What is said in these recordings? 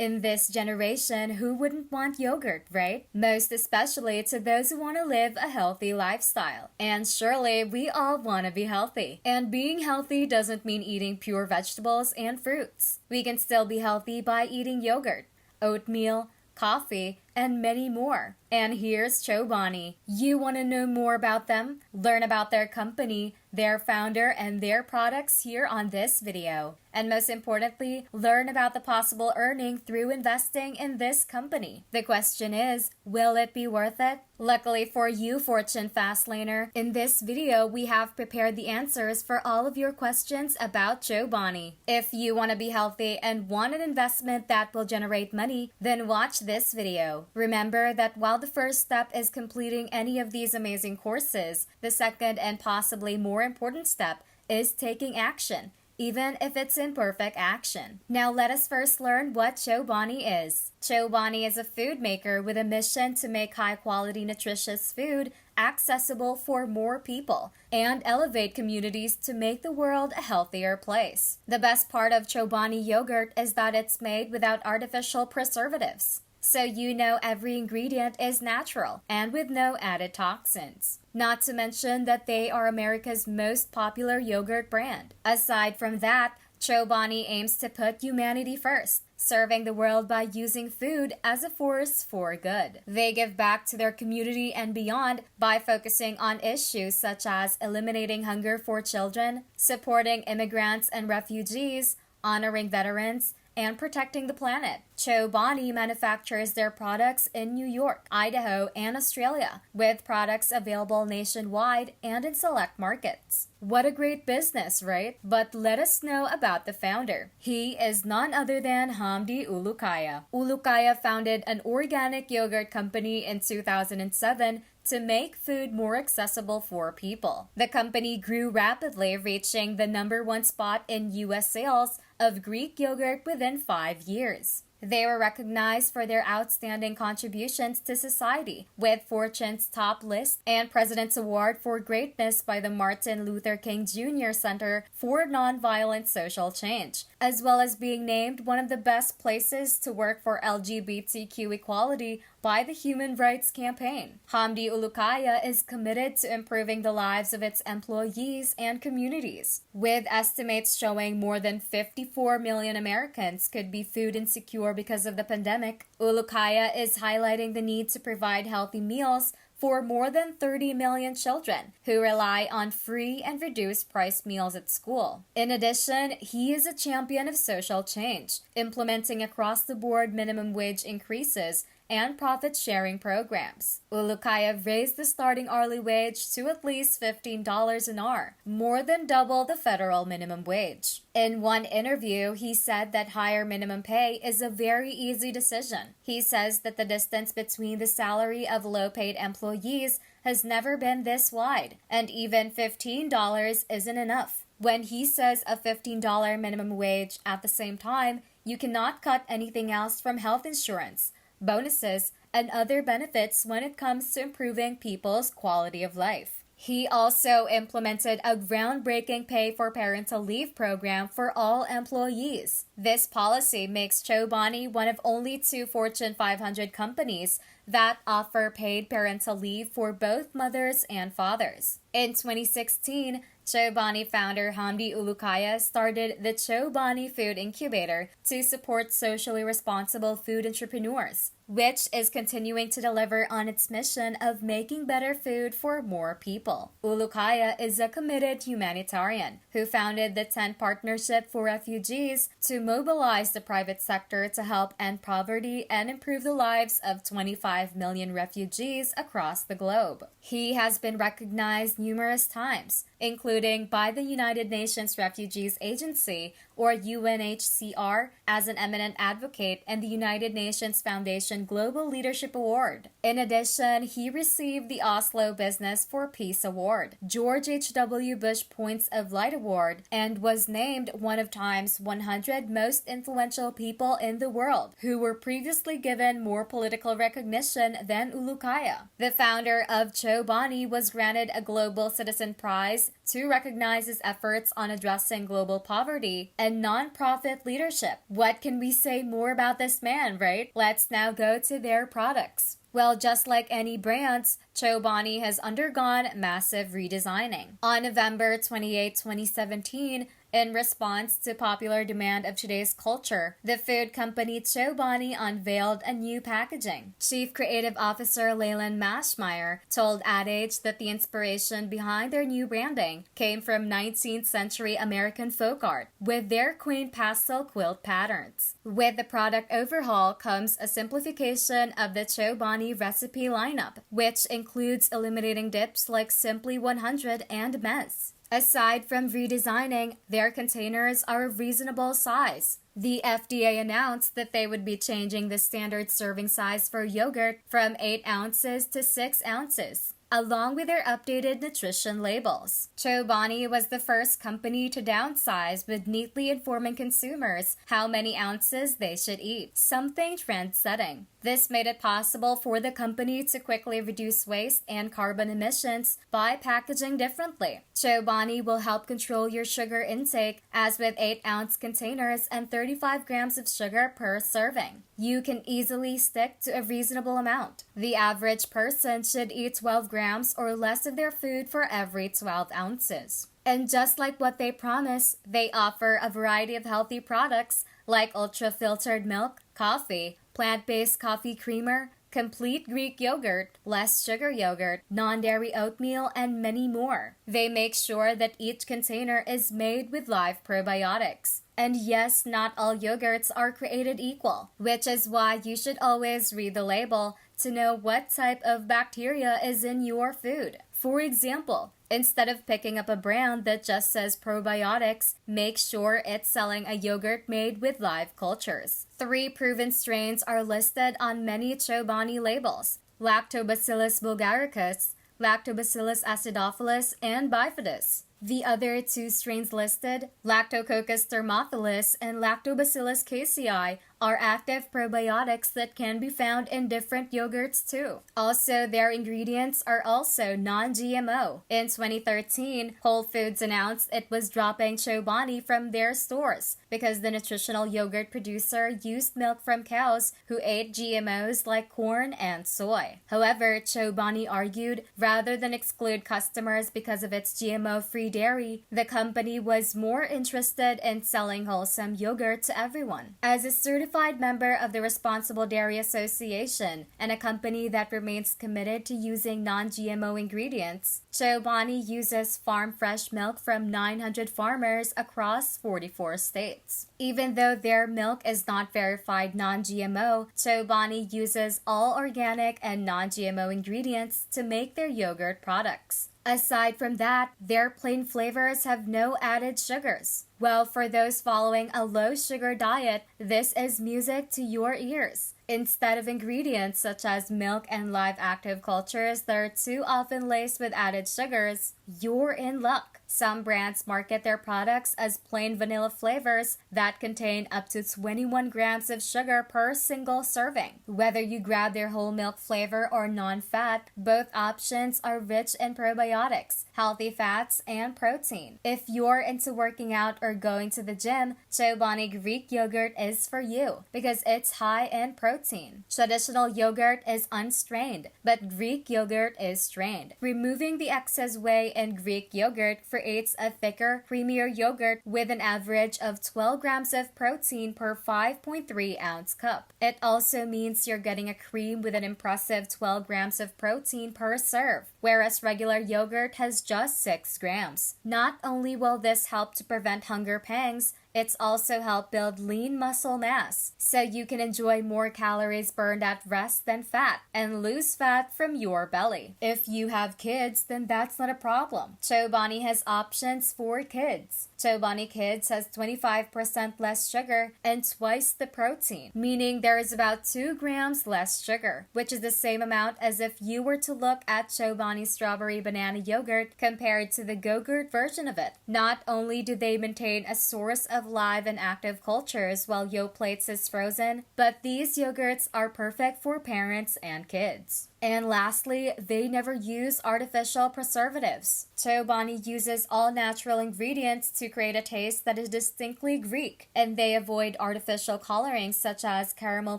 In this generation, who wouldn't want yogurt, right? Most especially to those who want to live a healthy lifestyle. And surely we all want to be healthy. And being healthy doesn't mean eating pure vegetables and fruits. We can still be healthy by eating yogurt, oatmeal, coffee, and many more. And here's Chobani. You want to know more about them? Learn about their company, their founder, and their products here on this video. And most importantly, learn about the possible earning through investing in this company. The question is, will it be worth it? Luckily for you, Fortune Fastlaner, in this video we have prepared the answers for all of your questions about Chobani. If you want to be healthy and want an investment that will generate money, then watch this video. Remember that while the first step is completing any of these amazing courses, the second and possibly more important step is taking action, even if it's imperfect action. Now let us first learn what Chobani is. Chobani is a food maker with a mission to make high-quality nutritious food accessible for more people and elevate communities to make the world a healthier place. The best part of Chobani yogurt is that it's made without artificial preservatives. So you know every ingredient is natural and with no added toxins. Not to mention that they are America's most popular yogurt brand. Aside from that, Chobani aims to put humanity first, serving the world by using food as a force for good. They give back to their community and beyond by focusing on issues such as eliminating hunger for children, supporting immigrants and refugees, honoring veterans, and protecting the planet. Chobani manufactures their products in New York, Idaho, and Australia, with products available nationwide and in select markets. What a great business, right? But let us know about the founder. He is none other than Hamdi Ulukaya. Ulukaya founded an organic yogurt company in 2007 to make food more accessible for people. The company grew rapidly, reaching the #1 spot in U.S. sales of Greek yogurt within 5 years. They were recognized for their outstanding contributions to society, with Fortune's top list and President's Award for Greatness by the Martin Luther King Jr. Center for Nonviolent Social Change, as well as being named one of the best places to work for LGBTQ equality by the Human Rights Campaign. Hamdi Ulukaya is committed to improving the lives of its employees and communities, with estimates showing more than 54 million Americans could be food insecure because of the pandemic. Ulukaya is highlighting the need to provide healthy meals for more than 30 million children who rely on free and reduced price meals at school. In addition, he is a champion of social change, implementing across-the-board minimum wage increases and profit-sharing programs. Ulukaya raised the starting hourly wage to at least $15 an hour, more than double the federal minimum wage. In one interview, he said that higher minimum pay is a very easy decision. He says that the distance between the salary of low-paid employees has never been this wide, and even $15 isn't enough. When he says a $15 minimum wage at the same time, you cannot cut anything else from health insurance, bonuses, and other benefits when it comes to improving people's quality of life. He also implemented a groundbreaking pay for parental leave program for all employees. This policy makes Chobani one of only 2 Fortune 500 companies that offer paid parental leave for both mothers and fathers. In 2016, Chobani founder Hamdi Ulukaya started the Chobani Food Incubator to support socially responsible food entrepreneurs, which is continuing to deliver on its mission of making better food for more people. Ulukaya is a committed humanitarian who founded the 10 Partnership for Refugees to mobilize the private sector to help end poverty and improve the lives of 25 million refugees across the globe. He has been recognized numerous times, including by the United Nations Refugees Agency, or UNHCR, as an eminent advocate and the United Nations Foundation Global Leadership Award. In addition, he received the Oslo Business for Peace Award, George H.W. Bush Points of Light Award, and was named one of Time's 100 most influential people in the world, who were previously given more political recognition ambition than Ulukaya. The founder of Chobani was granted a Global Citizen Prize to recognize his efforts on addressing global poverty and non-profit leadership. What can we say more about this man, right? Let's now go to their products. Well, just like any brands, Chobani has undergone massive redesigning. On November 28, 2017, in response to popular demand of today's culture, the food company Chobani unveiled a new packaging. Chief Creative Officer Leyland Mashmeyer told Ad Age that the inspiration behind their new branding came from 19th century American folk art, with their quaint pastel quilt patterns. With the product overhaul comes a simplification of the Chobani recipe lineup, which includes eliminating dips like Simply 100 and Mez. Aside from redesigning, their containers are a reasonable size. The FDA announced that they would be changing the standard serving size for yogurt from 8 ounces to 6 ounces, along with their updated nutrition labels. Chobani was the first company to downsize, with neatly informing consumers how many ounces they should eat, something trend-setting. This made it possible for the company to quickly reduce waste and carbon emissions by packaging differently. Chobani will help control your sugar intake, as with 8-ounce containers and 35 grams of sugar per serving. You can easily stick to a reasonable amount. The average person should eat 12 grams or less of their food for every 12 ounces. And just like what they promise, they offer a variety of healthy products like ultra-filtered milk, coffee, plant-based coffee creamer, complete Greek yogurt, less sugar yogurt, non-dairy oatmeal, and many more. They make sure that each container is made with live probiotics. And yes, not all yogurts are created equal, which is why you should always read the label to know what type of bacteria is in your food. For example, instead of picking up a brand that just says probiotics, make sure it's selling a yogurt made with live cultures. 3 proven strains are listed on many Chobani labels: Lactobacillus bulgaricus, Lactobacillus acidophilus, and bifidus. The other 2 strains listed, Lactococcus thermophilus and Lactobacillus casei, are active probiotics that can be found in different yogurts too. Also, their ingredients are also non-GMO. In 2013, Whole Foods announced it was dropping Chobani from their stores because the nutritional yogurt producer used milk from cows who ate GMOs like corn and soy. However, Chobani argued rather than exclude customers because of its GMO-free dairy, the company was more interested in selling wholesome yogurt to everyone. As a certified member of the Responsible Dairy Association and a company that remains committed to using non-GMO ingredients, Chobani uses farm-fresh milk from 900 farmers across 44 states. Even though their milk is not verified non-GMO, Chobani uses all organic and non-GMO ingredients to make their yogurt products. Aside from that, their plain flavors have no added sugars. Well, for those following a low-sugar diet, this is music to your ears. Instead of ingredients such as milk and live active cultures that are too often laced with added sugars, you're in luck. Some brands market their products as plain vanilla flavors that contain up to 21 grams of sugar per single serving. Whether you grab their whole milk flavor or non-fat, both options are rich in probiotics, healthy fats, and protein. If you're into working out or going to the gym, Chobani Greek yogurt is for you because it's high in protein. Traditional yogurt is unstrained, but Greek yogurt is strained. Removing the excess whey in Greek yogurt creates a thicker, creamier yogurt with an average of 12 grams of protein per 5.3 ounce cup. It also means you're getting a cream with an impressive 12 grams of protein per serve, whereas regular yogurt has just 6 grams. Not only will this help to prevent hunger pangs, it's also helped build lean muscle mass, so you can enjoy more calories burned at rest than fat, and lose fat from your belly. If you have kids, then that's not a problem. Chobani has options for kids. Chobani Kids has 25% less sugar and twice the protein, meaning there is about 2 grams less sugar, which is the same amount as if you were to look at Chobani Chobani strawberry banana yogurt compared to the Go-Gurt version of it. Not only do they maintain a source of live and active cultures while Yoplates is frozen, but these yogurts are perfect for parents and kids. And lastly, they never use artificial preservatives. Chobani uses all natural ingredients to create a taste that is distinctly Greek, and they avoid artificial colorings such as caramel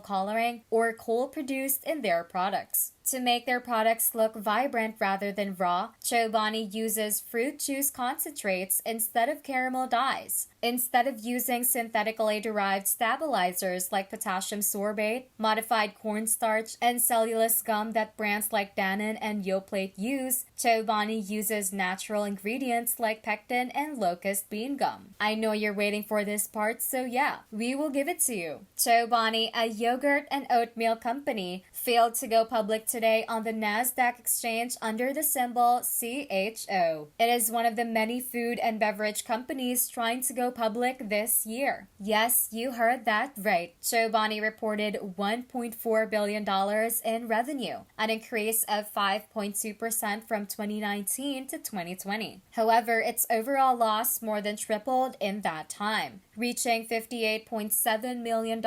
coloring or kohl produced in their products. To make their products look vibrant rather than raw, Chobani uses fruit juice concentrates instead of caramel dyes. Instead of using synthetically derived stabilizers like potassium sorbate, modified cornstarch, and cellulose gum that brands like Danone and Yoplait use, Chobani uses natural ingredients like pectin and locust bean gum. I know you're waiting for this part, so yeah, we will give it to you. Chobani, a yogurt and oatmeal company, failed to go public today on the Nasdaq exchange under the symbol CHO. It is one of the many food and beverage companies trying to go public this year. Yes, you heard that right. Chobani reported $1.4 billion in revenue, an increase of 5.2% from 2019 to 2020. However, its overall loss more than tripled in that time, reaching $58.7 million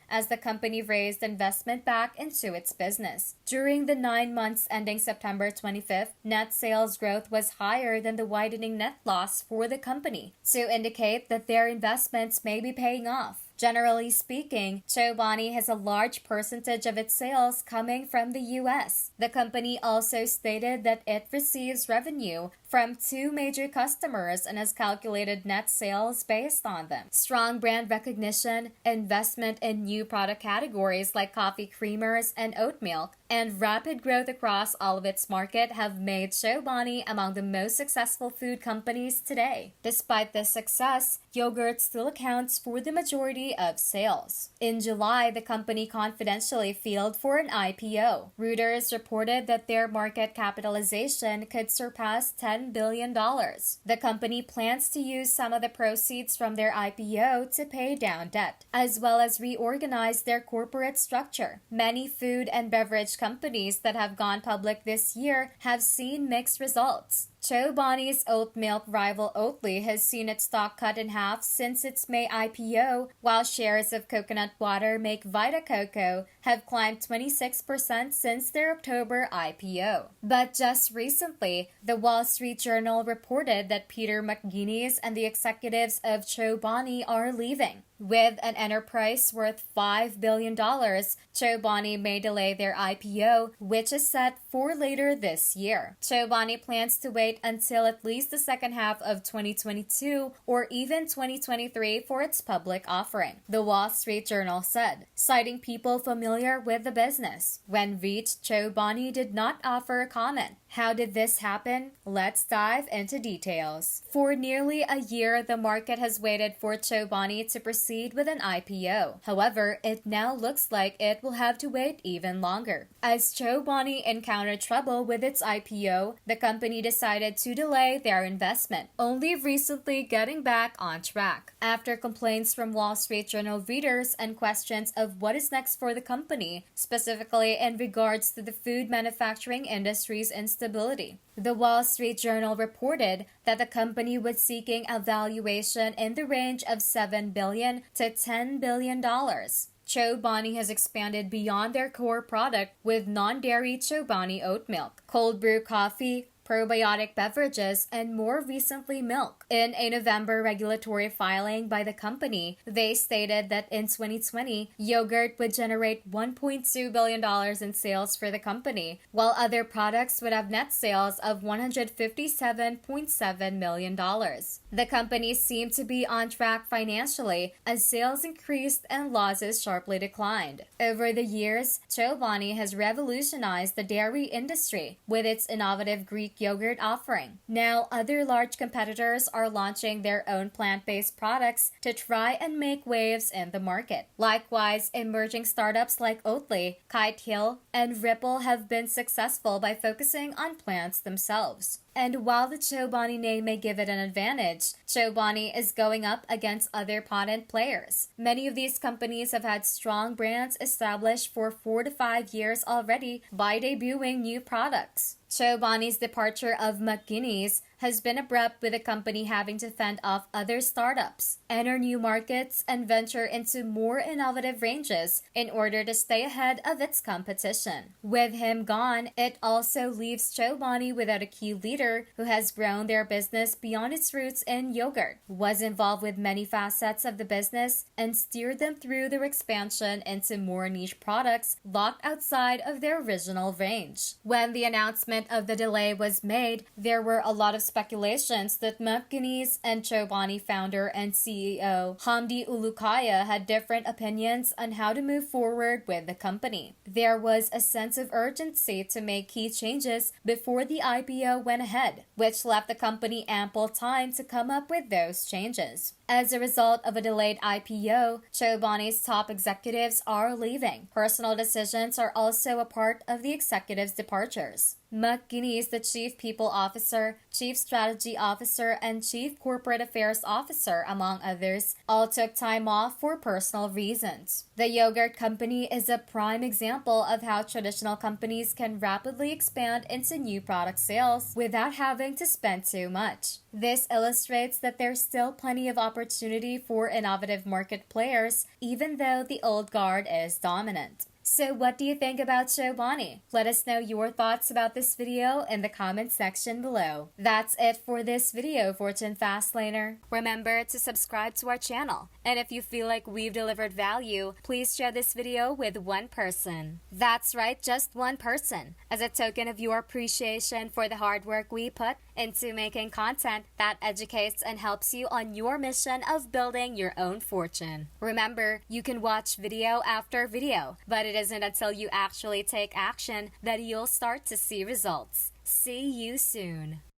as the company raised investment back into its business. During the 9 months ending September 25th, net sales growth was higher than the widening net loss for the company, to indicate that their investments may be paying off. Generally speaking, Chobani has a large percentage of its sales coming from the U.S. The company also stated that it receives revenue from 2 major customers and has calculated net sales based on them. Strong brand recognition, investment in new product categories like coffee creamers and oat milk, and rapid growth across all of its market have made Chobani among the most successful food companies today. Despite this success, yogurt still accounts for the majority of sales. In July, the company confidentially filed for an IPO. Reuters reported that their market capitalization could surpass $10 billion. The company plans to use some of the proceeds from their IPO to pay down debt, as well as reorganize their corporate structure. Many food and beverage companies that have gone public this year have seen mixed results. Chobani's oat milk rival Oatly has seen its stock cut in half since its May IPO, while shares of coconut water make Vita Coco have climbed 26% since their October IPO. But just recently, the Wall Street Journal reported that Peter McGuinness and the executives of Chobani are leaving. With an enterprise worth $5 billion, Chobani may delay their IPO, which is set for later this year. Chobani plans to wait until at least the second half of 2022 or even 2023 for its public offering, the Wall Street Journal said, citing people familiar with the business. When reached, Chobani did not offer a comment. How did this happen? Let's dive into details. For nearly a year, the market has waited for Chobani to proceed with an IPO. However, it now looks like it will have to wait even longer. As Chobani encountered trouble with its IPO, the company decided to delay their investment, only recently getting back on track. After complaints from Wall Street Journal readers and questions of what is next for the company, specifically in regards to the food manufacturing industry's instability. The Wall Street Journal reported that the company was seeking a valuation in the range of $7 billion to $10 billion. Chobani has expanded beyond their core product with non-dairy Chobani oat milk, cold brew coffee, probiotic beverages, and more recently milk. In a November regulatory filing by the company, they stated that in 2020, yogurt would generate $1.2 billion in sales for the company, while other products would have net sales of $157.7 million. The company seemed to be on track financially as sales increased and losses sharply declined. Over the years, Chobani has revolutionized the dairy industry with its innovative Greek yogurt offering. Now, other large competitors are launching their own plant-based products to try and make waves in the market. Likewise, emerging startups like Oatly, Kite Hill, and Ripple have been successful by focusing on plants themselves. And while the Chobani name may give it an advantage, Chobani is going up against other potent players. Many of these companies have had strong brands established for 4 to 5 years already by debuting new products. Chobani's departure of McGuinness has been abrupt, with the company having to fend off other startups, enter new markets, and venture into more innovative ranges in order to stay ahead of its competition. With him gone, it also leaves Chobani without a key leader who has grown their business beyond its roots in yogurt, was involved with many facets of the business, and steered them through their expansion into more niche products locked outside of their original range. When the announcement of the delay was made, there were a lot of speculations that McGuinness and Chobani founder and CEO Hamdi Ulukaya had different opinions on how to move forward with the company. There was a sense of urgency to make key changes before the IPO went ahead, which left the company ample time to come up with those changes. As a result of a delayed IPO, Chobani's top executives are leaving. Personal decisions are also a part of the executives' departures. McGuinness, the Chief People Officer, Chief Strategy Officer, and Chief Corporate Affairs Officer, among others, all took time off for personal reasons. The yogurt company is a prime example of how traditional companies can rapidly expand into new product sales without having to spend too much. This illustrates that there's still plenty of opportunity for innovative market players, even though the old guard is dominant. So what do you think about Chobani? Let us know your thoughts about this video in the comment section below. That's it for this video, Fortune Fastlaner. Remember to subscribe to our channel. And if you feel like we've delivered value, please share this video with one person. That's right, just one person, as a token of your appreciation for the hard work we put into making content that educates and helps you on your mission of building your own fortune. Remember, you can watch video after video, but it isn't until you actually take action that you'll start to see results. See you soon.